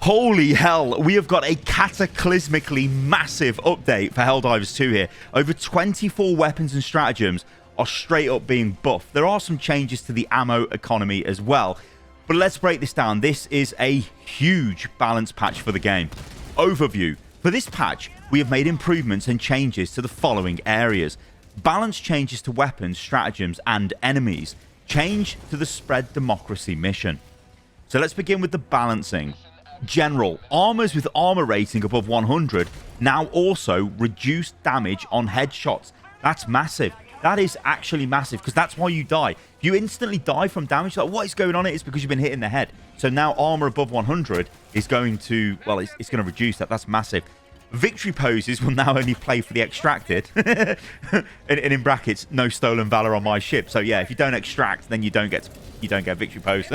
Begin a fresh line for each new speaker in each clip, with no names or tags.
Holy hell, we have got a cataclysmically massive update for Helldivers 2 here. Over 24 weapons and stratagems are straight up being buffed. There are some changes to the ammo economy as well. But let's break this down. This is a huge balance patch for the game. Overview. For this patch, we have made improvements and changes to the following areas. Balance changes to weapons, stratagems, and enemies. Change to the spread democracy mission. So let's begin with the balancing. General. Armors with armor rating above 100 now also reduce damage on headshots. That's massive. That is actually massive because that's why you die. If you instantly die from damage, like what is going on? It's because you've been hit in the head. So now armor above 100 is going to, well, it's going to reduce that. That's massive. Victory poses will now only play for the extracted. and in brackets, no stolen valor on my ship. So yeah, if you don't extract, then you don't get victory pose.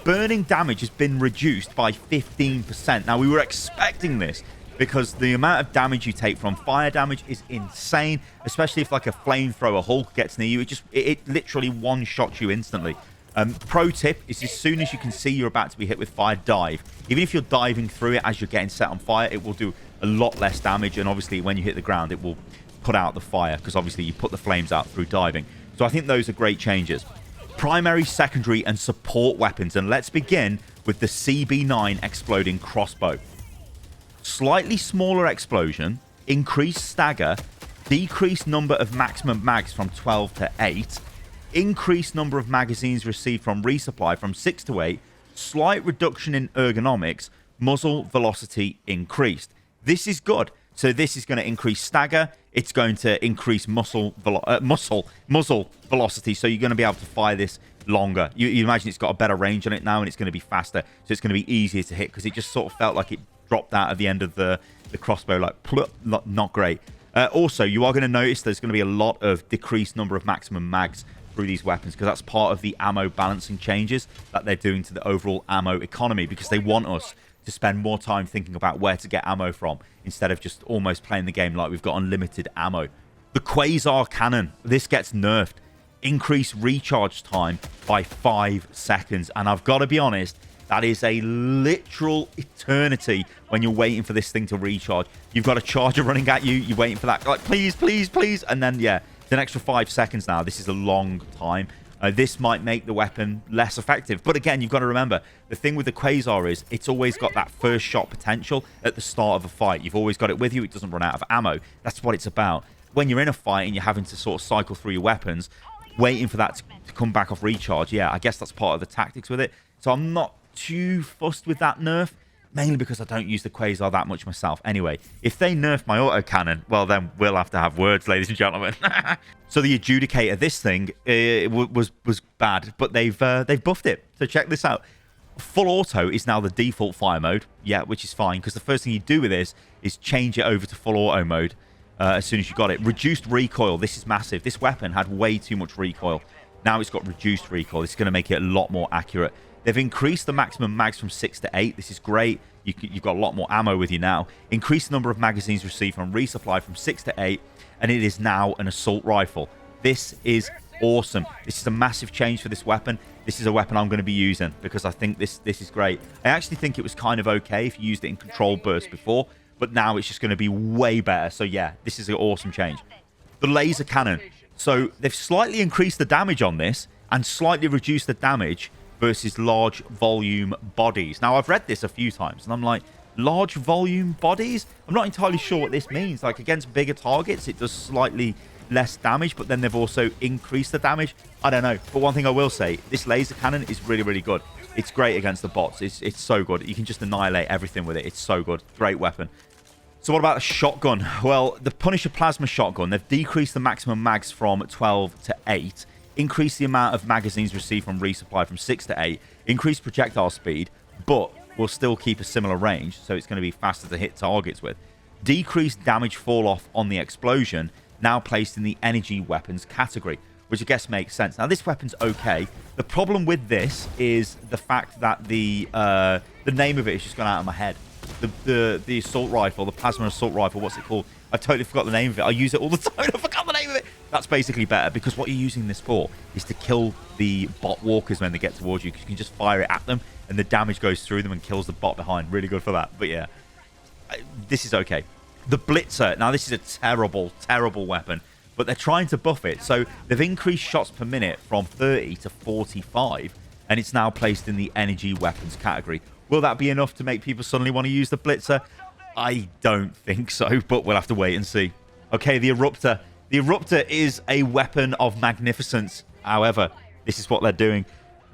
Burning damage has been reduced by 15%. Now we were expecting this because the amount of damage you take from fire damage is insane, especially if like a flamethrower Hulk gets near you. It literally one-shots you instantly. Pro tip is as soon as you can see you're about to be hit with fire, dive. Even if you're diving through it as you're getting set on fire, it will do a lot less damage. And obviously when you hit the ground, it will put out the fire because obviously you put the flames out through diving. So I think those are great changes. Primary, secondary, and support weapons. And let's begin with the CB9 exploding crossbow. Slightly smaller explosion, increased stagger, decreased number of maximum mags from 12 to 8, increased number of magazines received from resupply from 6 to 8, slight reduction in ergonomics, muzzle velocity increased. This is good. So this is going to increase stagger. It's going to increase muzzle velocity. So you're going to be able to fire this longer. You imagine it's got a better range on it now, and it's going to be faster. So it's going to be easier to hit because it just sort of felt like it dropped out at the end of the crossbow, like plup, not great. Also, you are going to notice there's going to be a lot of decreased number of maximum mags through these weapons because that's part of the ammo balancing changes that they're doing to the overall ammo economy because they want us to spend more time thinking about where to get ammo from instead of just almost playing the game like we've got unlimited ammo. The Quasar Cannon, this gets nerfed. Increase recharge time by 5 seconds. And I've got to be honest, that is a literal eternity when you're waiting for this thing to recharge. You've got a charger running at you. You're waiting for that. Like, please, please, please. And then, yeah, it's an extra 5 seconds now. This is a long time. This might make the weapon less effective. But again, you've got to remember, the thing with the Quasar is it's always got that first shot potential at the start of a fight. You've always got it with you. It doesn't run out of ammo. That's what it's about. When you're in a fight and you're having to sort of cycle through your weapons, waiting for that to come back off recharge, yeah, I guess that's part of the tactics with it. So I'm not too fussed with that nerf, mainly because I don't use the Quasar that much myself. Anyway, if they nerf my autocannon, well, then we'll have to have words, ladies and gentlemen. So the Adjudicator, this thing was bad, but they've buffed it. So check this out. Full auto is now the default fire mode, yeah, which is fine because the first thing you do with this is change it over to full auto mode as soon as you got it. Reduced recoil, this is massive. This weapon had way too much recoil. Now it's got reduced recoil. It's going to make it a lot more accurate. They've increased the maximum mags from 6 to 8. This is great. You've got a lot more ammo with you now. Increased the number of magazines received from resupply from 6 to 8. And it is now an assault rifle. This is awesome. This is a massive change for this weapon. This is a weapon I'm going to be using because I think this is great. I actually think it was kind of okay if you used it in control burst before. But now it's just going to be way better. So yeah, this is an awesome change. The laser cannon. So they've slightly increased the damage on this and slightly reduced the damage versus large volume bodies. Now, I've read this a few times, and I'm like, large volume bodies? I'm not entirely sure what this means. Like, against bigger targets, it does slightly less damage, but then they've also increased the damage. I don't know. But one thing I will say, this laser cannon is really, really good. It's great against the bots. It's so good. You can just annihilate everything with it. It's so good. Great weapon. So what about a shotgun? Well, the Punisher Plasma Shotgun, they've decreased the maximum mags from 12 to 8. Increase the amount of magazines received from resupply from 6 to 8, increase projectile speed, but will still keep a similar range, so it's going to be faster to hit targets with. Decrease damage fall off on the explosion, now placed in the energy weapons category, which I guess makes sense. Now, this weapon's okay. The problem with this is the fact that the name of it has just gone out of my head. The assault rifle, the plasma assault rifle, what's it called? I totally forgot the name of it. I use it all the time. I forgot the name of it. That's basically better because what you're using this for is to kill the bot walkers when they get towards you because you can just fire it at them and the damage goes through them and kills the bot behind. Really good for that. But yeah, this is okay. The Blitzer. Now, this is a terrible, terrible weapon, but they're trying to buff it. So they've increased shots per minute from 30 to 45, and it's now placed in the energy weapons category. Will that be enough to make people suddenly want to use the Blitzer? I don't think so, but we'll have to wait and see. Okay, the Eruptor. The Eruptor is a weapon of magnificence. However, this is what they're doing.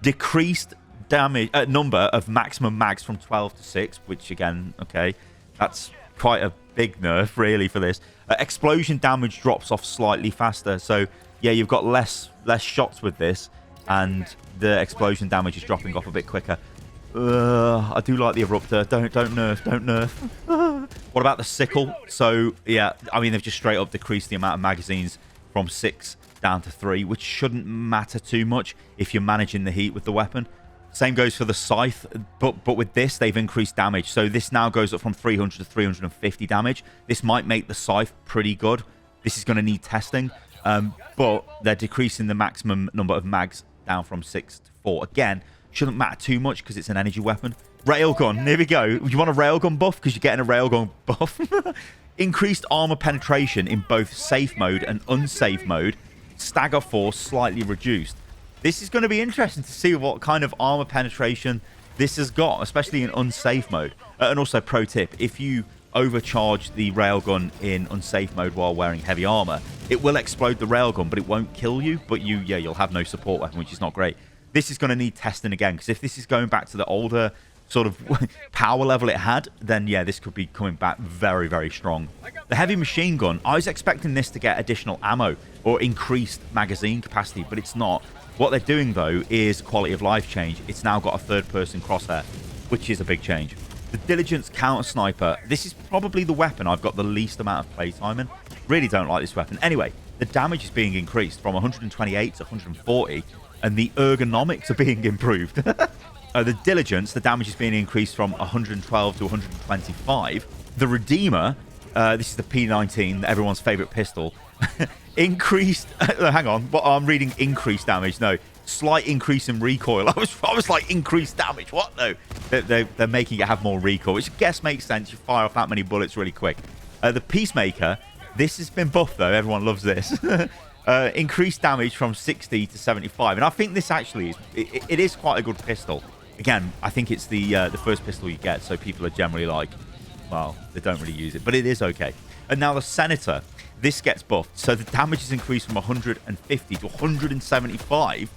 Decreased damage number of maximum mags from 12 to 6, which again, okay, that's quite a big nerf really for this. Explosion damage drops off slightly faster. So yeah, you've got less shots with this, and the explosion damage is dropping off a bit quicker. I do like the Eruptor. Don't nerf. What about the Sickle? So yeah, I mean, they've just straight up decreased the amount of magazines from 6 down to 3, which shouldn't matter too much if you're managing the heat with the weapon. Same goes for the Scythe, but with this, they've increased damage. So this now goes up from 300 to 350 damage. This might make the Scythe pretty good. This is going to need testing, but they're decreasing the maximum number of mags down from 6 to 4. Again, shouldn't matter too much because it's an energy weapon. Railgun, there we go. You want a railgun buff? Because you're getting a railgun buff. Increased armor penetration in both safe mode and unsafe mode. Stagger force slightly reduced. This is going to be interesting to see what kind of armor penetration this has got, especially in unsafe mode. And also, pro tip, if you overcharge the railgun in unsafe mode while wearing heavy armor, it will explode the railgun, but it won't kill you. But you'll have no support weapon, which is not great. This is going to need testing again, because if this is going back to the older sort of power level it had, then yeah, this could be coming back very, very strong. The heavy machine gun, I was expecting this to get additional ammo or increased magazine capacity, but it's not. What they're doing, though, is quality of life change. It's now got a third-person crosshair, which is a big change. The Dilligence counter-sniper. This is probably the weapon I've got the least amount of playtime in. Really don't like this weapon. Anyway, the damage is being increased from 128 to 140, and the ergonomics are being improved. The Dilligence, the damage is being increased from 112 to 125. The Redeemer, this is the P19, everyone's favorite pistol, increased. Hang on, what, I'm reading increased damage. No, slight increase in recoil. I was like, increased damage. What? No, they're making it have more recoil, which I guess makes sense. You fire off that many bullets really quick. The Peacemaker, this has been buffed though. Everyone loves this. Increased damage from 60 to 75, and I think this actually is it is quite a good pistol. Again, I think it's the first pistol you get, so people are generally like, well, they don't really use it, but it is okay. And now the Senator, this gets buffed, so the damage is increased from 150 to 175,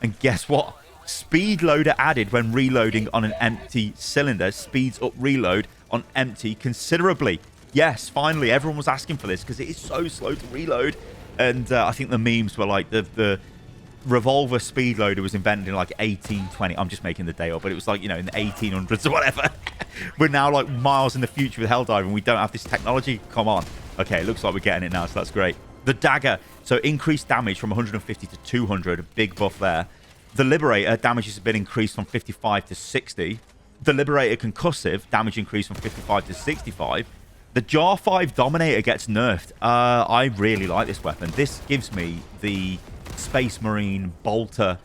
and guess what? Speed loader added when reloading on an empty cylinder. Speeds up reload on empty considerably. Yes, finally, everyone was asking for this because it is so slow to reload. And I think the memes were like the revolver speed loader was invented in like 1820. I'm just making the day up, but it was like, you know, in the 1800s or whatever. We're now like miles in the future with Helldivers, and we don't have this technology. Come on. Okay, it looks like we're getting it now, so that's great. The Dagger, so increased damage from 150 to 200, a big buff there. The Liberator, damage has been increased from 55 to 60. The Liberator Concussive, damage increased from 55 to 65. The Jar 5 Dominator gets nerfed. I really like this weapon. This gives me the Space Marine Bolter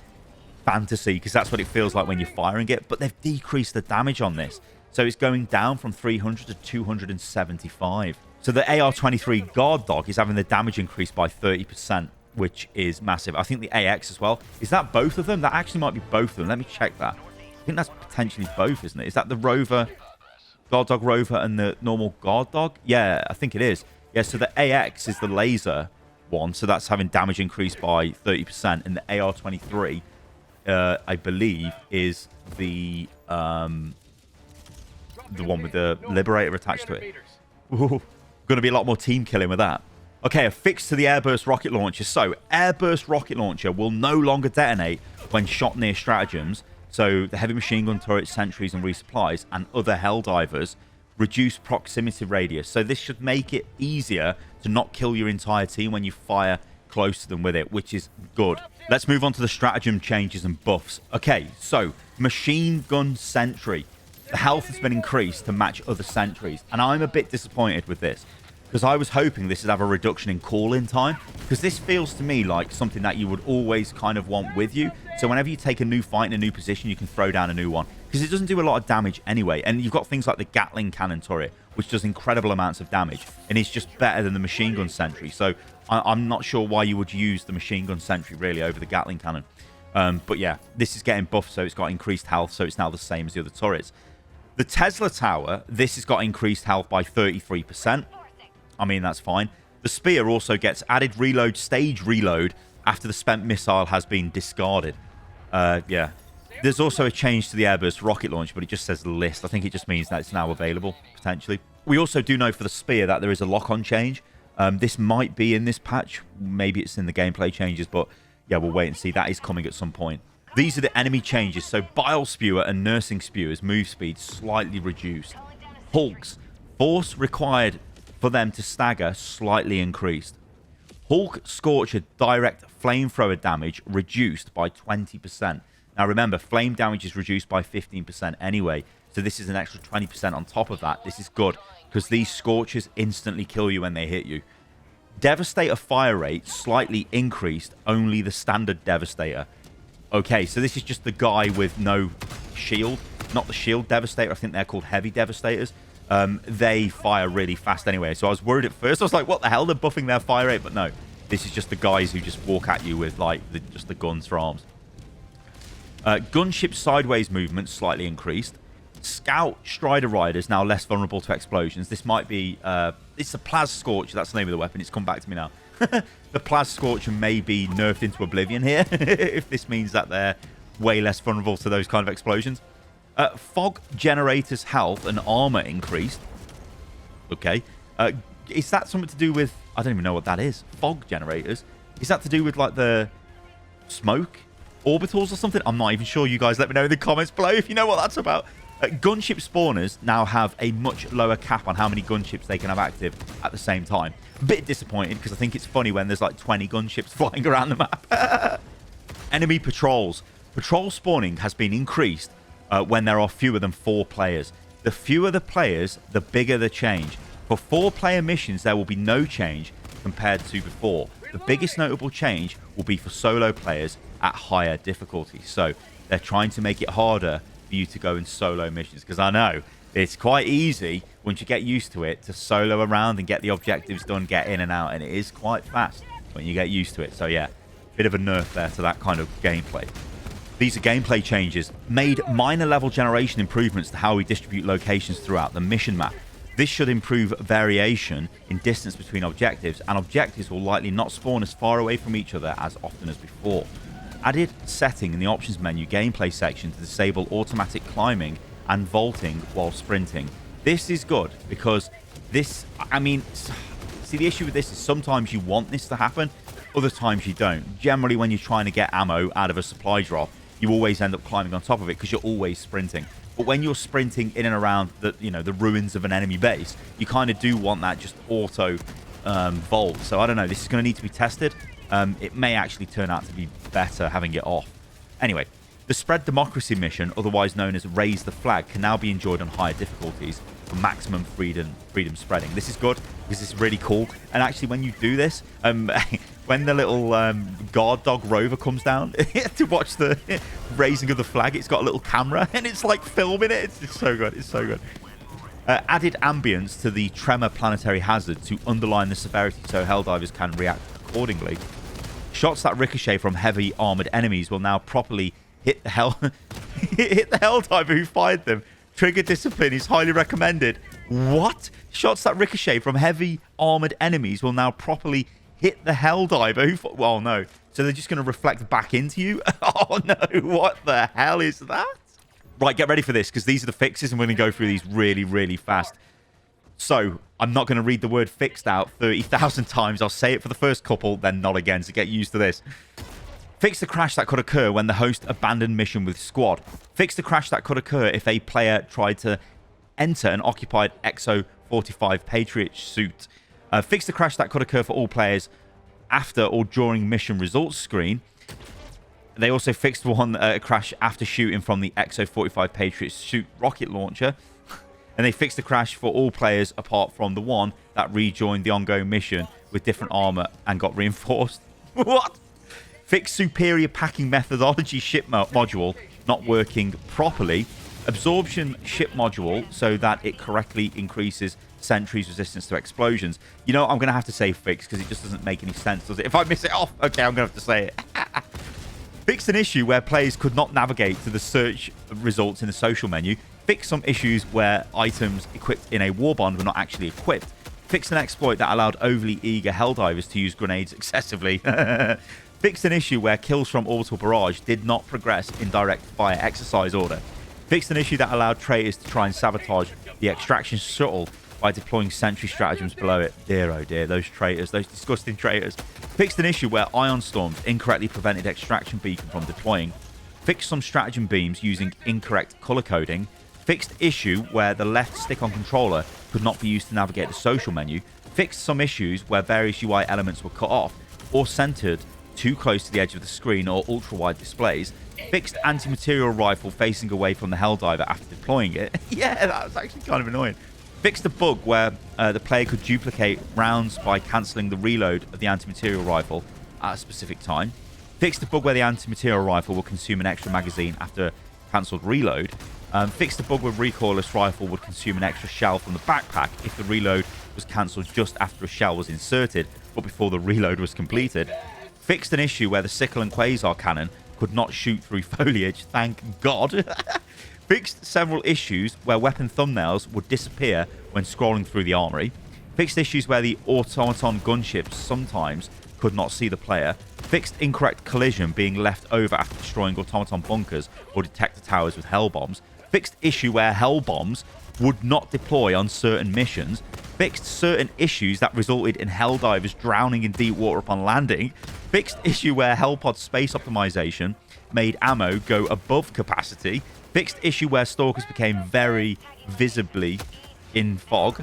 fantasy, because that's what it feels like when you're firing it. But they've decreased the damage on this. So it's going down from 300 to 275. So the AR-23 GuardDog is having the damage increased by 30%, which is massive. I think the AX as well. Is that both of them? That actually might be both of them. Let me check that. I think that's potentially both, isn't it? Is that the Rover... GuardDog Rover and the normal GuardDog? Yeah, I think it is. Yeah, so the AX is the laser one, so that's having damage increased by 30%, and the AR-23, I believe, is the one with the Liberator attached to it. Ooh, going to be a lot more team killing with that. Okay, a fix to the Airburst rocket launcher. So, Airburst rocket launcher will no longer detonate when shot near stratagems. So the heavy machine gun turret, sentries, and resupplies, and other Helldivers reduce proximity radius. So this should make it easier to not kill your entire team when you fire close to them with it, which is good. Let's move on to the stratagem changes and buffs. Okay, so Machinegun Sentry. The health has been increased to match other sentries, and I'm a bit disappointed with this, because I was hoping this would have a reduction in call-in time, because this feels to me like something that you would always kind of want with you. So whenever you take a new fight in a new position, you can throw down a new one. because it doesn't do a lot of damage anyway. And you've got things like the Gatling cannon turret, which does incredible amounts of damage, and it's just better than the Machinegun Sentry. So I'm not sure why you would use the Machinegun Sentry really over the Gatling cannon. But yeah, this is getting buffed, so it's got increased health, so it's now the same as the other turrets. The Tesla Tower, this has got increased health by 33%. I mean, that's fine. The Spear also gets added reload, stage reload, after the spent missile has been discarded. Yeah. There's also a change to the Airburst rocket launch, but it just says list. I think it just means that it's now available, potentially. We also do know for the Spear that there is a lock-on change. This might be in this patch. Maybe it's in the gameplay changes, but yeah, we'll wait and see. That is coming at some point. These are the enemy changes. So Bile Spewer and Nursing Spewer's move speed slightly reduced. Hulks, force required for them to stagger slightly increased. Hulk Scorcher direct flamethrower damage reduced by 20%. Now remember, flame damage is reduced by 15% anyway, so this is an extra 20% on top of that. This is good, because these Scorchers instantly kill you when they hit you. Devastator fire rate slightly increased, only the standard Devastator. Okay, so this is just the guy with no shield, not the shield Devastator. I think they're called heavy Devastators. They fire really fast anyway, so I was worried at first. I was like, what the hell, they're buffing their fire rate? But no, this is just the guys who just walk at you with like just the guns for arms. Gunship sideways movement slightly increased. Scout Strider Riders now less vulnerable to explosions. This might be it's a Plas Scorcher, that's the name of the weapon. It's come back to me now. The Plas Scorcher may be nerfed into oblivion here, if this means that they're way less vulnerable to those kind of explosions. Fog Generator's health and armor increased. Okay. Is that something to do with... I don't even know what that is. Fog Generators? Is that to do with, like, the smoke orbitals or something? I'm not even sure. You guys let me know in the comments below if you know what that's about. Gunship spawners now have a much lower cap on how many gunships they can have active at the same time. A bit disappointed, because I think it's funny when there's, like, 20 gunships flying around the map. Enemy patrols. Patrol spawning has been increased when there are fewer than 4 players. The fewer the players, the bigger the change. For 4-player missions, there will be no change compared to before. The biggest notable change will be for solo players at higher difficulty. So they're trying to make it harder for you to go in solo missions, because I know it's quite easy once you get used to it to solo around and get the objectives done, get in and out, and it is quite fast when you get used to it. So yeah, bit of a nerf there to that kind of gameplay. These are gameplay changes. Made minor level generation improvements to how we distribute locations throughout the mission map. This should improve variation in distance between objectives, and objectives will likely not spawn as far away from each other as often as before. Added setting in the options menu gameplay section to disable automatic climbing and vaulting while sprinting. This is good, because this, I mean, see, the issue with this is sometimes you want this to happen, other times you don't. Generally, when you're trying to get ammo out of a supply drop, you always end up climbing on top of it because you're always sprinting. But when you're sprinting in and around the, the ruins of an enemy base, you kind of do want that just auto vault. So I don't know. This is going to need to be tested. It may actually turn out to be better having it off. Anyway, the Spread Democracy mission, otherwise known as Raise the Flag, can now be enjoyed on higher difficulties for maximum freedom spreading. This is good because it's really cool. And actually, when you do this, when the little GuardDog rover comes down to watch the raising of the flag, it's got a little camera and it's like filming it. It's so good. It's so good. Added ambience to the Tremor planetary hazard to underline the severity so Helldivers can react accordingly. Shots that ricochet from heavy armored enemies will now properly hit the hit the Helldiver who fired them. Trigger discipline is highly recommended. What? Shots that ricochet from heavy armored enemies will now properly hit the Helldiver who... Well, no. So they're just going to reflect back into you? Oh, no. What the hell is that? Right, get ready for this, because these are the fixes, and we're going to go through these really, really fast. So, I'm not going to read the word fixed out 30,000 times. I'll say it for the first couple, then not again, so get used to this. Fix the crash that could occur when the host abandoned mission with squad. Fix the crash that could occur if a player tried to enter an occupied XO-45 Patriot suit. Fix the crash that could occur for all players after or during mission results screen. They also fixed one crash after shooting from the XO-45 Patriot suit rocket launcher. And they fixed the crash for all players apart from the one that rejoined the ongoing mission with different armor and got reinforced. What? Fix superior packing methodology ship module not working properly. Absorption ship module so that it correctly increases sentries' resistance to explosions. You know, I'm going to have to say fix because it just doesn't make any sense, does it? If I miss it off, okay, I'm going to have to say it. Fixed an issue where players could not navigate to the search results in the social menu. Fixed some issues where items equipped in a warbond were not actually equipped. Fixed an exploit that allowed overly eager Helldivers to use grenades excessively. Fixed an issue where kills from orbital barrage did not progress in direct fire exercise order. Fixed an issue that allowed traitors to try and sabotage the extraction shuttle by deploying sentry stratagems below it. Dear oh dear, those traitors, those disgusting traitors. Fixed an issue where ion storms incorrectly prevented extraction beacon from deploying. Fixed some stratagem beams using incorrect color coding. Fixed issue where the left stick-on controller could not be used to navigate the social menu. Fixed some issues where various UI elements were cut off or centered too close to the edge of the screen or ultra-wide displays. Fixed anti-material rifle facing away from the Helldiver after deploying it. Yeah, that was actually kind of annoying. Fixed a bug where the player could duplicate rounds by cancelling the reload of the anti-material rifle at a specific time. Fixed a bug where the anti-material rifle will consume an extra magazine after cancelled reload. Fixed a bug where recoilless rifle would consume an extra shell from the backpack if the reload was cancelled just after a shell was inserted, but before the reload was completed. Fixed an issue where the Sickle and Quasar Cannon could not shoot through foliage, thank God. Fixed several issues where weapon thumbnails would disappear when scrolling through the armory. Fixed issues where the automaton gunships sometimes could not see the player. Fixed incorrect collision being left over after destroying automaton bunkers or detector towers with hell bombs. Fixed issue where hell bombs would not deploy on certain missions. Fixed certain issues that resulted in Helldivers drowning in deep water upon landing. Fixed issue where Hellpod space optimization made ammo go above capacity. Fixed issue where stalkers became very visibly in fog.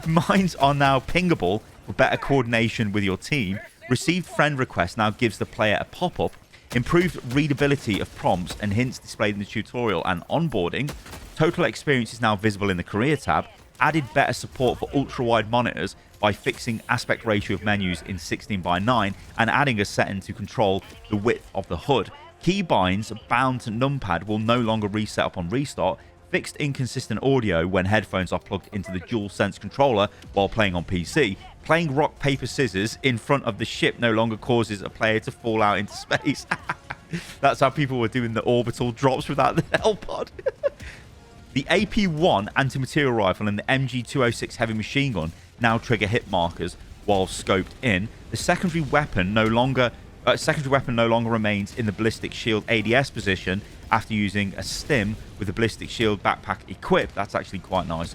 Mines are now pingable for better coordination with your team. Received friend request now gives the player a pop-up. Improved readability of prompts and hints displayed in the tutorial and onboarding. Total experience is now visible in the career tab. Added better support for ultra-wide monitors by fixing aspect ratio of menus in 16:9 and adding a setting to control the width of the HUD. Keybinds bound to numpad will no longer reset upon restart. Fixed inconsistent audio when headphones are plugged into the DualSense controller while playing on PC. Playing rock, paper, scissors in front of the ship no longer causes a player to fall out into space. That's how people were doing the orbital drops without the Hellpod. The AP-1 anti-material rifle and the MG-206 heavy machine gun now trigger hit markers while scoped in. The secondary weapon no longer remains in the ballistic shield ADS position after using a stim with the ballistic shield backpack equipped. That's actually quite nice.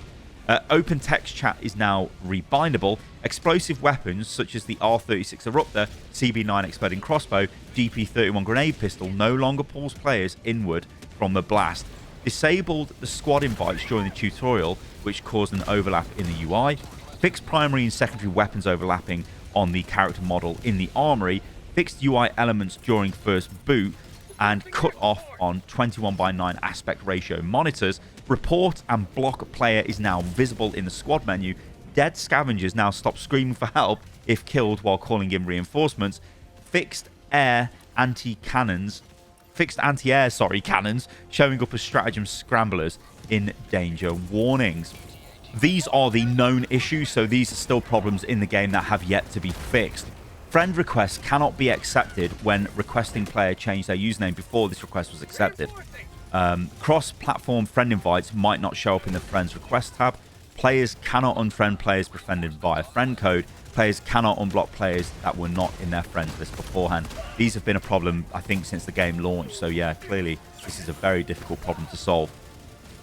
Open text chat is now rebindable. Explosive weapons such as the R36 Eruptor, CB9 exploding crossbow, GP31 grenade pistol no longer pulls players inward from the blast. Disabled the squad invites during the tutorial, which caused an overlap in the UI. Fixed primary and secondary weapons overlapping on the character model in the armory. Fixed UI elements during first boot and cut off on 21:9 aspect ratio monitors. Report and block player is now visible in the squad menu. Dead scavengers now stop screaming for help if killed while calling in reinforcements. Fixed anti-air cannons showing up as stratagem scramblers in danger warnings. These are the known issues, so these are still problems in the game that have yet to be fixed. Friend requests cannot be accepted when requesting player change their username before this request was accepted. Cross-platform friend invites might not show up in the friends request tab. Players cannot unfriend players befriended via friend code. Players cannot unblock players that were not in their friends list beforehand. These have been a problem, I think, since the game launched. So yeah, clearly this is a very difficult problem to solve.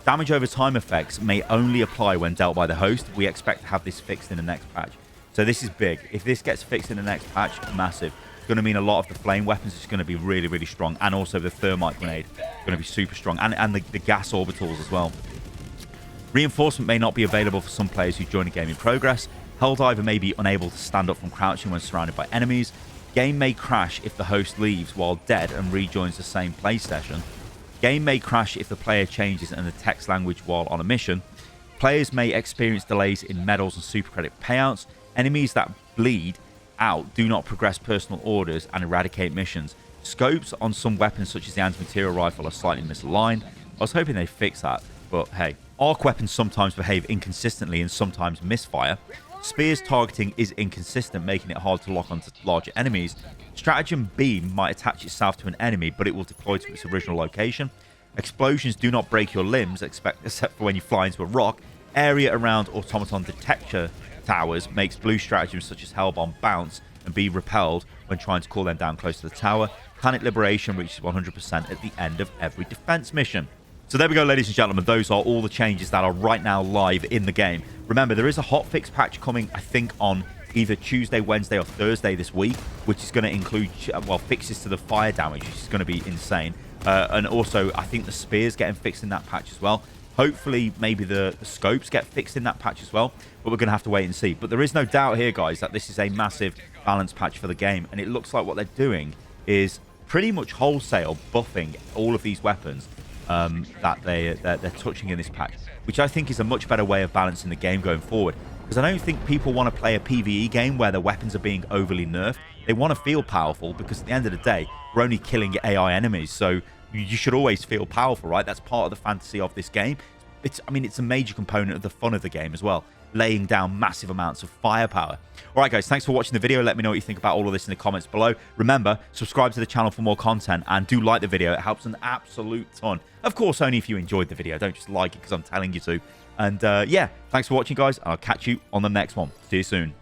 Damage over time effects may only apply when dealt by the host. We expect to have this fixed in the next patch. So this is big. If this gets fixed in the next patch, massive. It's going to mean a lot of the flame weapons is going to be really, really strong. And also the thermite grenade is going to be super strong. And the gas orbitals as well. Reinforcement may not be available for some players who join a game in progress. Helldiver may be unable to stand up from crouching when surrounded by enemies. Game may crash if the host leaves while dead and rejoins the same play session. Game may crash if the player changes in the text language while on a mission. Players may experience delays in medals and super credit payouts. Enemies that bleed out do not progress personal orders and eradicate missions. Scopes on some weapons such as the anti-material rifle are slightly misaligned. I was hoping they'd fix that, but hey. Arc weapons sometimes behave inconsistently and sometimes misfire. Spear's targeting is inconsistent, making it hard to lock onto larger enemies. Stratagem beam might attach itself to an enemy, but it will deploy to its original location. Explosions do not break your limbs, except for when you fly into a rock. Area around automaton detector towers makes blue stratagems such as Hellbomb bounce and be repelled when trying to call them down close to the tower. Planet Liberation reaches 100% at the end of every defense mission. So there we go, ladies and gentlemen. Those are all the changes that are right now live in the game. Remember, there is a hotfix patch coming, I think, on either Tuesday, Wednesday, or Thursday this week, which is going to include, well, fixes to the fire damage, which is going to be insane. And also, I think the spears getting fixed in that patch as well. Hopefully, maybe the scopes get fixed in that patch as well. But we're going to have to wait and see. But there is no doubt here, guys, that this is a massive balance patch for the game. And it looks like what they're doing is pretty much wholesale buffing all of these weapons that they're touching in this patch, which I think is a much better way of balancing the game going forward. Because I don't think people want to play a PvE game where the weapons are being overly nerfed. They want to feel powerful because at the end of the day, we're only killing AI enemies. So you should always feel powerful, right? That's part of the fantasy of this game. I mean, it's a major component of the fun of the game as well, laying down massive amounts of firepower. All right, guys, thanks for watching the video. Let me know what you think about all of this in the comments below. Remember, subscribe to the channel for more content, and do like the video. It helps an absolute ton. Of course, only if you enjoyed the video. Don't just like it because I'm telling you to. And yeah, thanks for watching, guys. I'll catch you on the next one. See you soon.